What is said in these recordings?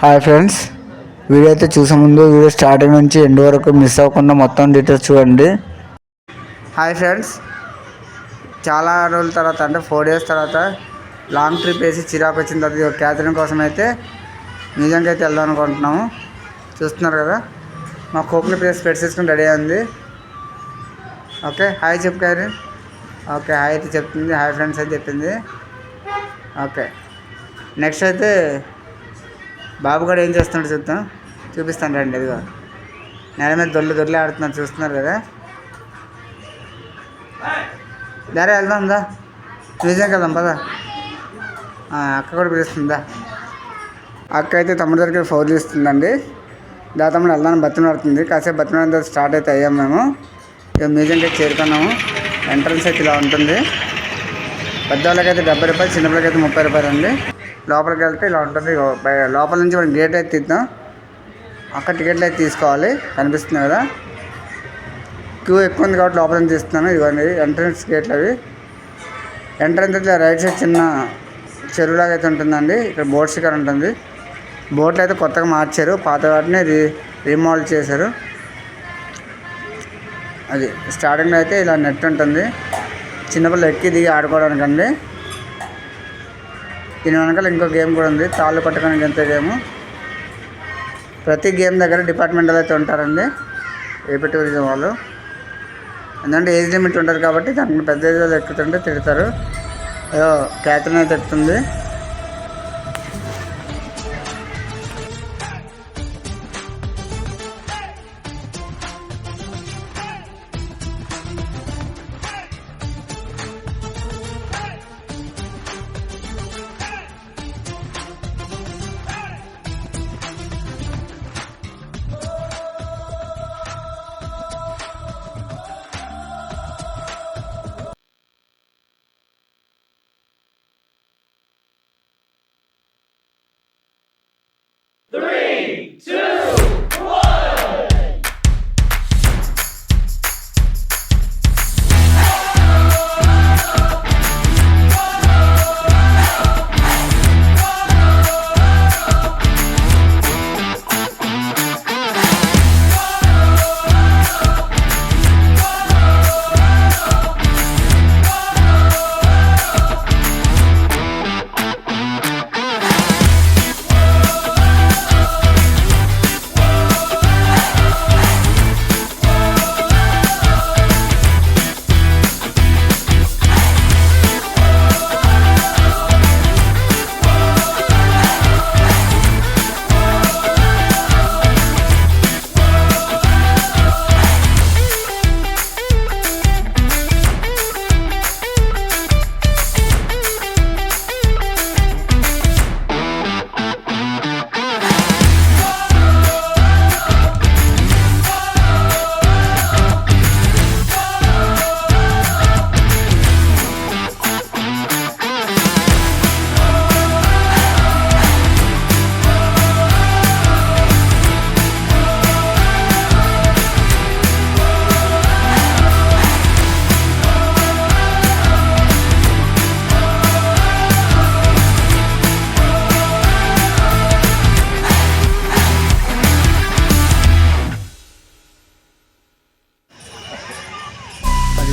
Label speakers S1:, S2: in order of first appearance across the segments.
S1: Hi friends, video అయితే చూసే ముందు వీడియో స్టార్టింగ్ నుంచి ఎండ్ వరకు మిస్ అవ్వకుండా మొత్తం డీటెయిల్స్ చూడండి. హాయ్ ఫ్రెండ్స్, చాలా రోజుల తర్వాత అంటే 4 days తర్వాత లాంగ్ ట్రిప్ వేసి చిరాకు వచ్చిన తర్వాత క్యాథరిన్ కోసం అయితే మ్యూజియంకి అయితే వెళ్దాం అనుకుంటున్నాము. చూస్తున్నారు కదా, మా కోక్లీ ప్లేస్ స్పెట్స్ వేసుకుని రెడీ అయింది. ఓకే, హాయ్ చెప్పు క్యాథరిన్. ఓకే, హాయ్ అయితే చెప్తుంది. హాయ్ ఫ్రెండ్స్ అయితే చెప్పింది. ఓకే, నెక్స్ట్ అయితే బాబు కూడా ఏం చేస్తున్నాడు చూపిస్తాను రండి. ఇదిగో నేల మీద దొర్లు ఆడుతున్నారు, చూస్తున్నారు కదా. దారే వెళ్దాం దా, మ్యూజియంకి వెళ్దాం పదా. అక్క కూడా పిలుస్తుందా. అక్క అయితే తమ్ముడి దగ్గరికి ఫోన్ చేస్తుందండి. తమ్ముడు వెళ్దామని బతిమలాడుతుంది. కాసేపు బతిమలాడిన స్టార్ట్ అయితే అయ్యాం మేము. ఇక మ్యూజియంకి చేరుకున్నాము. ఎంట్రన్స్ అయితే ఇలా ఉంటుంది. పెద్దవాళ్ళకైతే 70 రూపాయలు, చిన్నపిల్లకైతే 30 రూపాయలు అండి. లోపలికి వెళ్తే ఇలా ఉంటుంది. లోపల నుంచి మనం గేట్ అయితే తీద్దాం. అక్కడ టికెట్లు అయితే తీసుకోవాలి, కనిపిస్తుంది కదా. క్యూ ఎక్కువ ఉంది కాబట్టి లోపల నుంచి తీస్తున్నాను. ఇవన్నీ ఎంట్రన్స్ గేట్లు అవి. ఎంట్రన్స్ అయితే రైట్ సైడ్ చిన్న చెరువులాగా అయితే ఉంటుందండి. ఇక్కడ బోట్ స్టిక్కర్ ఉంటుంది. బోట్లు అయితే కొత్తగా మార్చారు, పాత వాటిని రీమోడల్ చేశారు. అది స్టార్టింగ్లో అయితే ఇలా నెట్ ఉంటుంది, చిన్నపిల్లలు ఎక్కి దిగి ఆడుకోవడానికండి. దీని వెనకాల ఇంకో గేమ్ కూడా ఉంది, తాళ్ళు పట్టుకోవడానికి ఎంత గేము. ప్రతి గేమ్ దగ్గర డిపార్ట్మెంటల్ అయితే ఉంటారండి, ఏపీ టూరిజం వాళ్ళు. ఎందుకంటే ఏజ్ లిమిట్ ఉంటుంది కాబట్టి దానికి పెద్ద ఏజ్ వాళ్ళు ఎక్కుతుంటే తిడతారు. ఏదో క్యాథరిన్ అయితే ఎక్కుతుంది.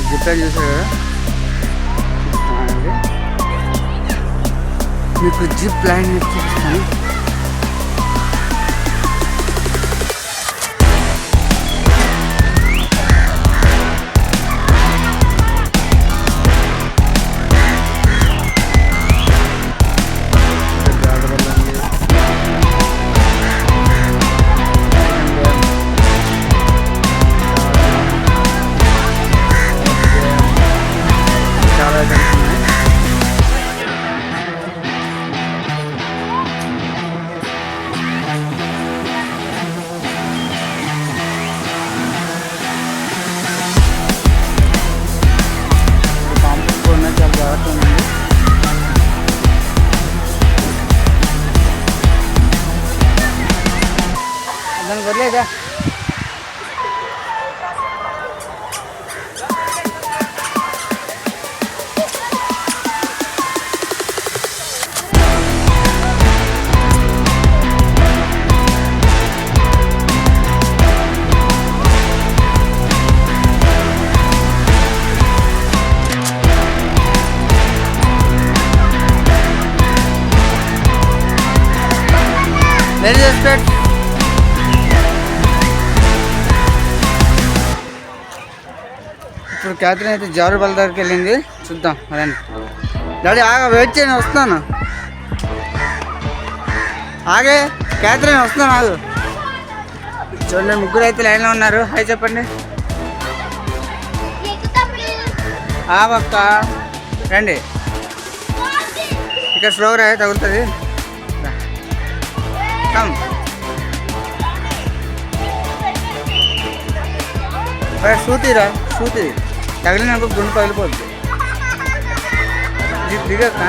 S1: జిప్ చూసారు కదా, మీకు జిప్ లైన్ చూపిస్తాను. దానికి వదిలేదా. Very respect. ఇప్పుడు క్యాథరిన్ అయితే జారు బల్ల దగ్గరికి వెళ్ళింది. చూద్దాం అదండి. డాడీ ఆగా వెయిట్ చేయండి, వస్తున్నాను. ఆగే క్యాథరిన్ వస్తున్నాను, ఆగు. చూడండి ముగ్గురు అయితే లైన్లో ఉన్నారు. హాయ్ చెప్పండి. పక్క రండి. ఇక్కడ స్లోగా తగులుతుంది. కమ్ షూతీరా, షూతీ తగిలినప్పుడు గుండు పగిలిపోద్ది. దిగక్క,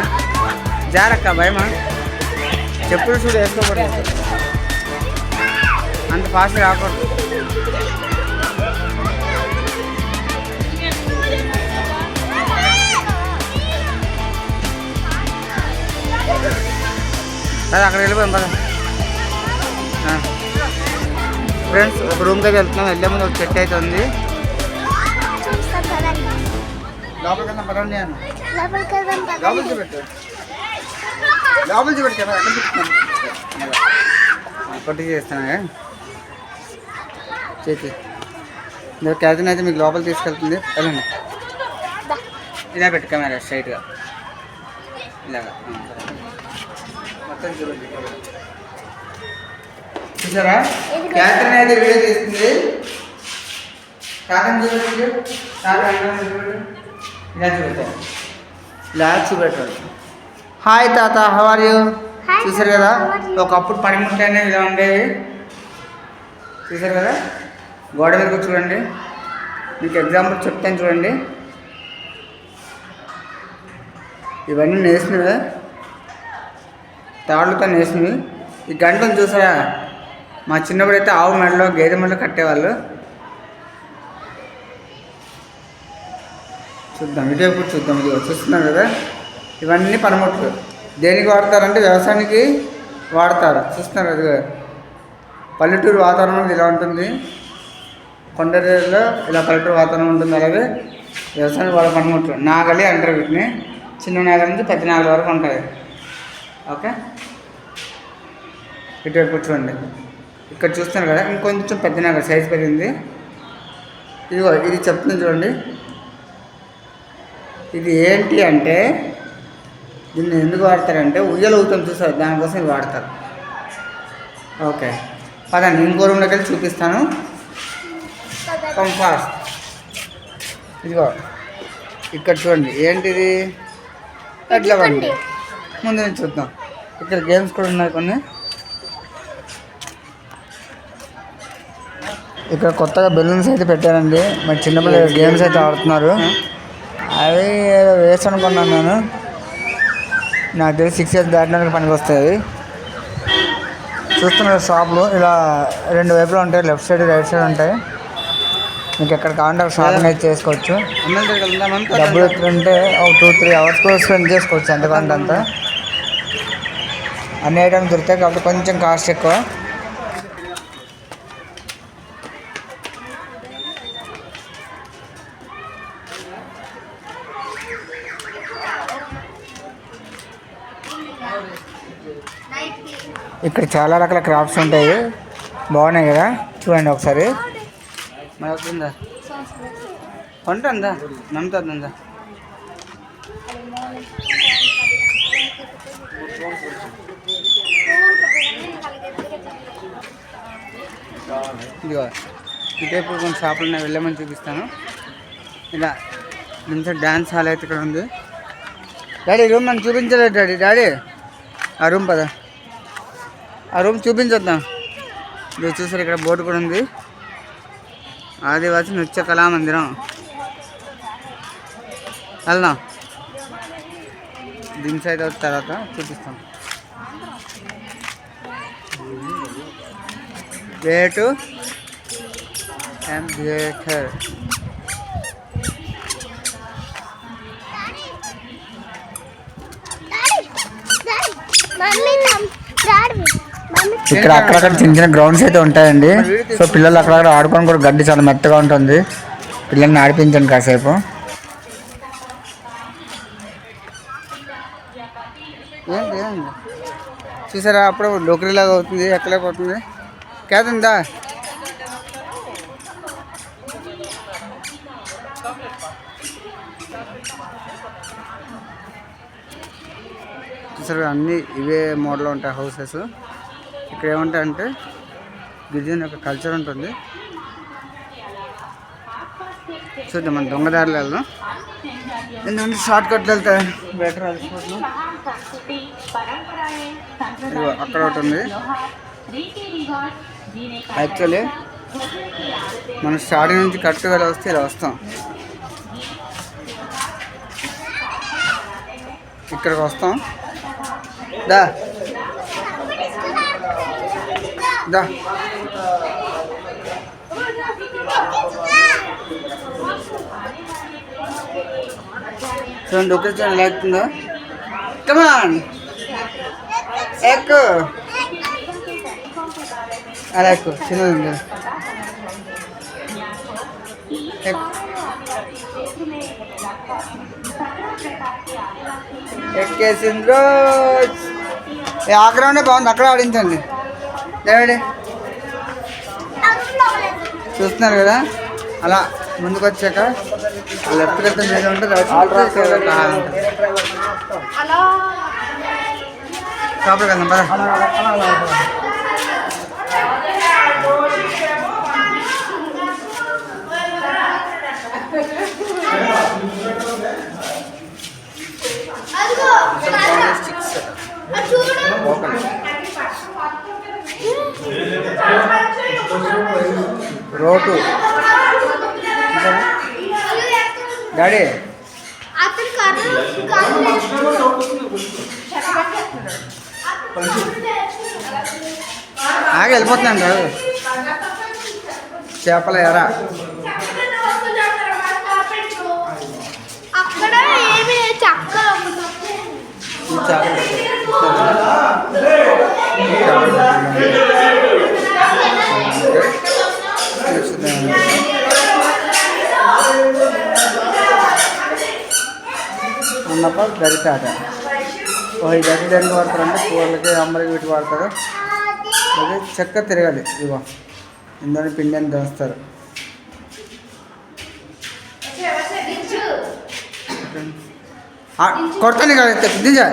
S1: జారక్క, భయమా? చెప్పులు చూడు వేసుకోకూడదు, అంత ఫాస్ట్ కాకూడదు. అది అక్కడ వెళ్ళిపోయాం పద. ఫ్రెండ్స్ ఒక రూమ్కి అయితే వెళ్తున్నాం. వెళ్ళే ముందు ఒక చెట్టు అయితే ఉంది. లోపలికి వెళ్దాం పదండి. నేను లోపలికి పెట్టు, లోపలికి పెట్టి కొట్టి చేస్తాను చేతి. క్యాథరిన్ అయితే మీకు లోపలికి తీసుకెళ్తుంది. వెళ్ళండి. ఇలా పెట్టు కెమెరా స్ట్రైట్గా ఇలాగా మొత్తం చూడండి. చూసారా క్యాథరిన్ అయితే వీడియో తీస్తుంది. క్యాథరిన్ చూడండి, ఇలా చూపెట్టాను, ఇలా చూపెట్టాడు. హాయ్ తాత, హౌ ఆర్ యూ? చూసారు కదా, ఒకప్పుడు పనిముట్లనే ఇలా ఉండేవి. చూసారు కదా, గోడ మీద చూడండి. మీకు ఎగ్జాంపుల్ చెప్తాను చూడండి. ఇవన్నీ నేసినవే, తాళ్ళుతో నేసినవి. ఈ గంటను చూసారా, మా చిన్నప్పుడు అయితే ఆవు మెడలో గేదె మెడలో కట్టేవాళ్ళు. చూద్దాం, వీడియో కూడా చూద్దాం. ఇది చూస్తున్నాం కదా, ఇవన్నీ పనిముట్లు. దేనికి వాడతారంటే వ్యవసాయానికి వాడతారు. చూస్తున్నారు కదా, పల్లెటూరు వాతావరణం ఇలా ఉంటుంది. కొండరేలో ఇలా పల్లెటూరు వాతావరణం ఉంటుంది. అలాగే వ్యవసాయానికి వాడే పనిముట్లు నాగలి అంటారు వీటిని. చిన్న నాగలి నుంచి పెద్ద నాగలి వరకు ఉంటాయి. ఓకే, ఇటువైపు కూర్చోండి. ఇక్కడ చూస్తున్నారు కదా, ఇంకొంచెం పెద్ద నాగలి, సైజు పెరిగింది. ఇదిగో ఇది చెప్తుంది చూడండి. ఇది ఏంటి అంటే, దీన్ని ఎందుకు వాడతారంటే ఉయ్యలు అవుతాం చూసారు, దానికోసం ఇది వాడతారు. ఓకే పదండి, ఇంకో రూమ్లోకి వెళ్ళి చూపిస్తాను. Come fast. ఇదిగో ఇక్కడ చూడండి, ఏంటిది? ఎడ్ల బండి. ముందు నుంచి చూద్దాం. ఇక్కడ గేమ్స్ కూడా ఉన్నాయి కొన్ని. ఇక్కడ కొత్తగా బెలూన్స్ అయితే పెట్టారండి. మరి చిన్నపిల్లలు గేమ్స్ అయితే ఆడుతున్నారు. అవి వేస్ట్ అనుకున్నాను నేను. నాకు తెలిసి 6 years దాటినానికి పనికి వస్తాయి. చూస్తున్నారు షాపులు ఇలా 2 వైపులు ఉంటాయి, లెఫ్ట్ సైడ్ రైట్ సైడ్ ఉంటాయి. మీకు ఎక్కడ కావాలంటే అక్కడ షాపింగ్ అయితే చేసుకోవచ్చు. డబ్బులు ఎత్తుంటే ఒక 2-3 hours కూడా స్పెండ్ చేసుకోవచ్చు. ఎంతకంటే అంత అన్ని ఐటమ్స్ దొరుకుతాయి, కాబట్టి కొంచెం కాస్ట్ ఎక్కువ. ఇక్కడ చాలా రకాల క్రాఫ్ట్స్ ఉంటాయి, బాగున్నాయి కదా. చూడండి ఒకసారి. మనకుందా కొంటుందా నమ్ముతుందా? ఇదిగో ఇటైపు కొన్ని షాపులు ఉన్నాయి, వెళ్ళమని చూపిస్తాను. ఇలా మంచిగా డ్యాన్స్ హాల్ అయితే ఇక్కడ ఉంది. డాడీ రూమ్ మనం చూపించలేదు డాడీ. డాడీ ఆ రూమ్ పదా, ఆ రూమ్ చూపించొద్దాం. ఇది చూసారు, ఇక్కడ బోర్డు కూడా ఉంది, ఆదివాసి నృత్య కళామందిరం. వెళ్దాం, దీని సైడ్ వచ్చిన తర్వాత చూపిస్తాం. Gate and theatre. ఇక్కడ అక్కడక్కడ చిన్న చిన్న గ్రౌండ్స్ అయితే ఉంటాయండి. సో పిల్లలు అక్కడక్కడ ఆడుకొని కూడా, గడ్డి చాలా మెత్తగా ఉంటుంది. పిల్లల్ని ఆడిపించండి కాసేపు. ఏంటి చూసారా అప్పుడు డోకరీలాగా అవుతుంది, ఎక్కలేకపోతుంది. కేతుందా చూసారు అన్నీ ఇవే మోడల్ ఉంటాయి హౌసెస్. ఇక్కడ ఏముంటాయంటే గిరిజన యొక్క కల్చర్ ఉంటుంది. చూద్దాం మన దొంగదారులు వెళ్దాం, ఎందుకంటే షార్ట్ కట్లు వెళ్తాయి బెటర్. అలసిపోతున్నాం. అక్కడ ఒకటి ఉంది. యాక్చువల్లీ మనం స్టార్టింగ్ నుంచి కరెక్ట్గా వస్తే ఇలా వస్తాం. ఇక్కడికి వస్తాం. దా దా చూడండి ఒకరి ఛానల్ ఎక్కుతుందో. కమాన్ ఎక్కు, అలా ఎక్కువ చిన్నది ఉంది. ఎక్కేసింది రోజు. ఆ గ్రౌండే బాగుంది, అక్కడ ఆడించండి. ఏమిటి చూస్తున్నారు కదా, అలా ముందుకు వచ్చాక లెఫ్ట్ వెళ్తే మీద ఉంటుంది, రైట్ లోపలికి వెళ్దాం పద. రోటు డాడీ ఆగి వెళ్ళిపోతున్నాను రాదు. చేపల ఎరా అన్నప్పుడు గరితాట. ఈ గరి దేనికి వాడతారంటే కూరలకి అమ్మలకి వీటి వాడతారు. అదే చెక్క తిరగాలి, ఇదిగో ఇందులో పిండి అని దంచుతారు. కొడతాను కదా దించా.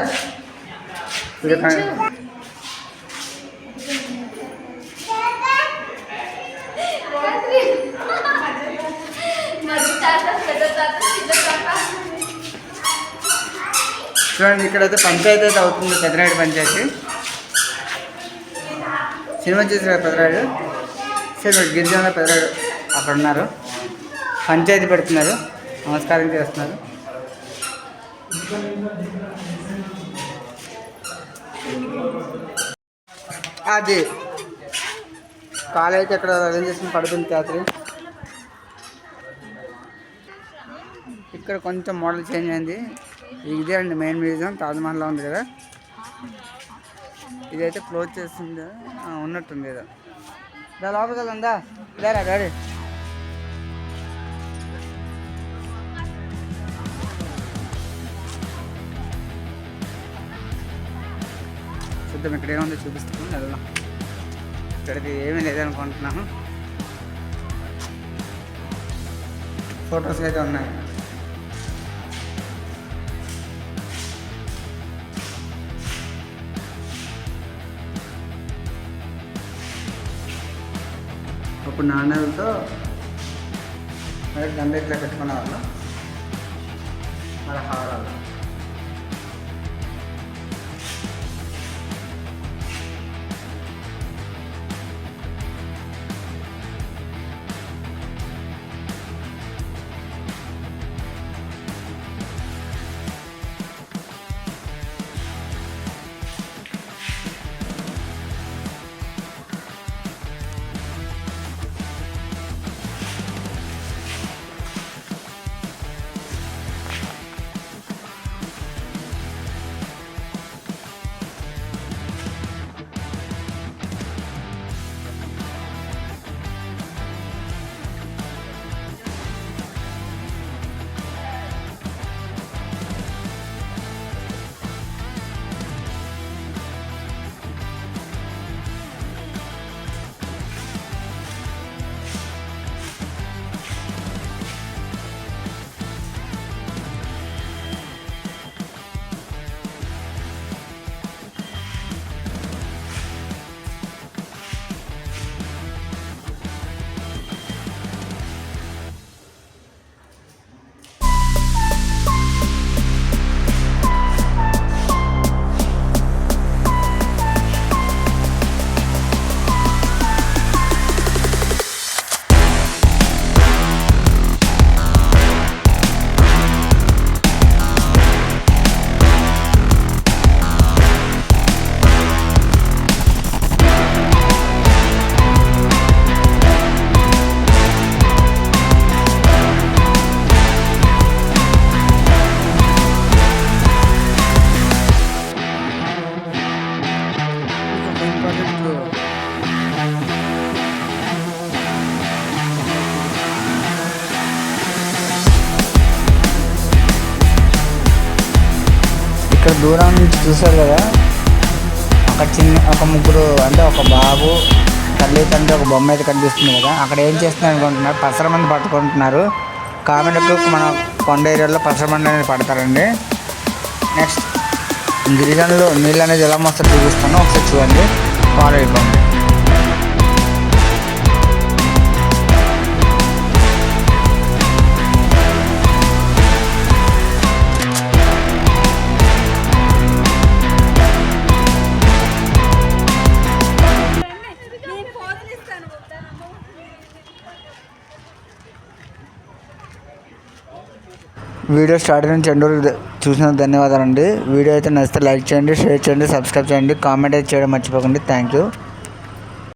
S1: చూడండి ఇక్కడైతే పంచాయతీ అయితే అవుతుంది, పెదరాయుడు పంచాయతీ. సినిమా చూసారు పెదరాయుడు, సరే గిరిజన పెదరాయుడు అక్కడ ఉన్నారు, పంచాయతీ పెడుతున్నారు, నమస్కారం చేస్తున్నారు. అది కాలేజీ అక్కడ అరేంజ్ చేసుకుని పడుతుంది రాత్రి. ఇక్కడ కొంచెం మోడల్ చేంజ్ అయింది. ఇదే అండి మెయిన్ మ్యూజియం, తాజ్మహల్లో ఉంది కదా. ఇదైతే క్లోజ్ చేస్తుంది ఉన్నట్టుంది ఏదో. దా లోపలికి వెళ్దా, లేరా డాడీ. చూద్దాం ఇక్కడ ఏముందో చూపిస్తాను, వెళ్దాం. ఇక్కడికి ఏమీ లేదనుకుంటున్నాను, ఫొటోస్ అయితే ఉన్నాయి. అప్పుడు నాణ్యాలతో దండ ఇట్లా పెట్టుకునే వాళ్ళు, మరి హారాలు. ఇక్కడ దూరం నుంచి చూసారు కదా, అక్కడ ఒక ముగ్గురు అంటే ఒక బాబు తల్లి తండ్రి ఒక బొమ్మ అయితే కనిపిస్తుంది కదా. అక్కడ ఏం చేస్తున్నారు అనుకుంటున్నారు, పసరమంది పట్టుకుంటున్నారు. కామెంట్కు మన కొండ ఏరియాలో పసరమంది అనేది పడతారండి. నెక్స్ట్ గిరిజనులు నీళ్ళు అనేది ఎలా మొత్తం చూపిస్తానో ఒకసారి చూడండి, ఫాలో అయిపోండి. వీడియో స్టార్ట్ నుంచి ఎండ్ వరకు చూసినందుకు ధన్యవాదాలండి. వీడియో అయితే నచ్చితే లైక్ చేయండి, షేర్ చేయండి, సబ్స్క్రైబ్ చేయండి, కామెంట్ అయితే చేయడం మర్చిపోకండి. Thank you.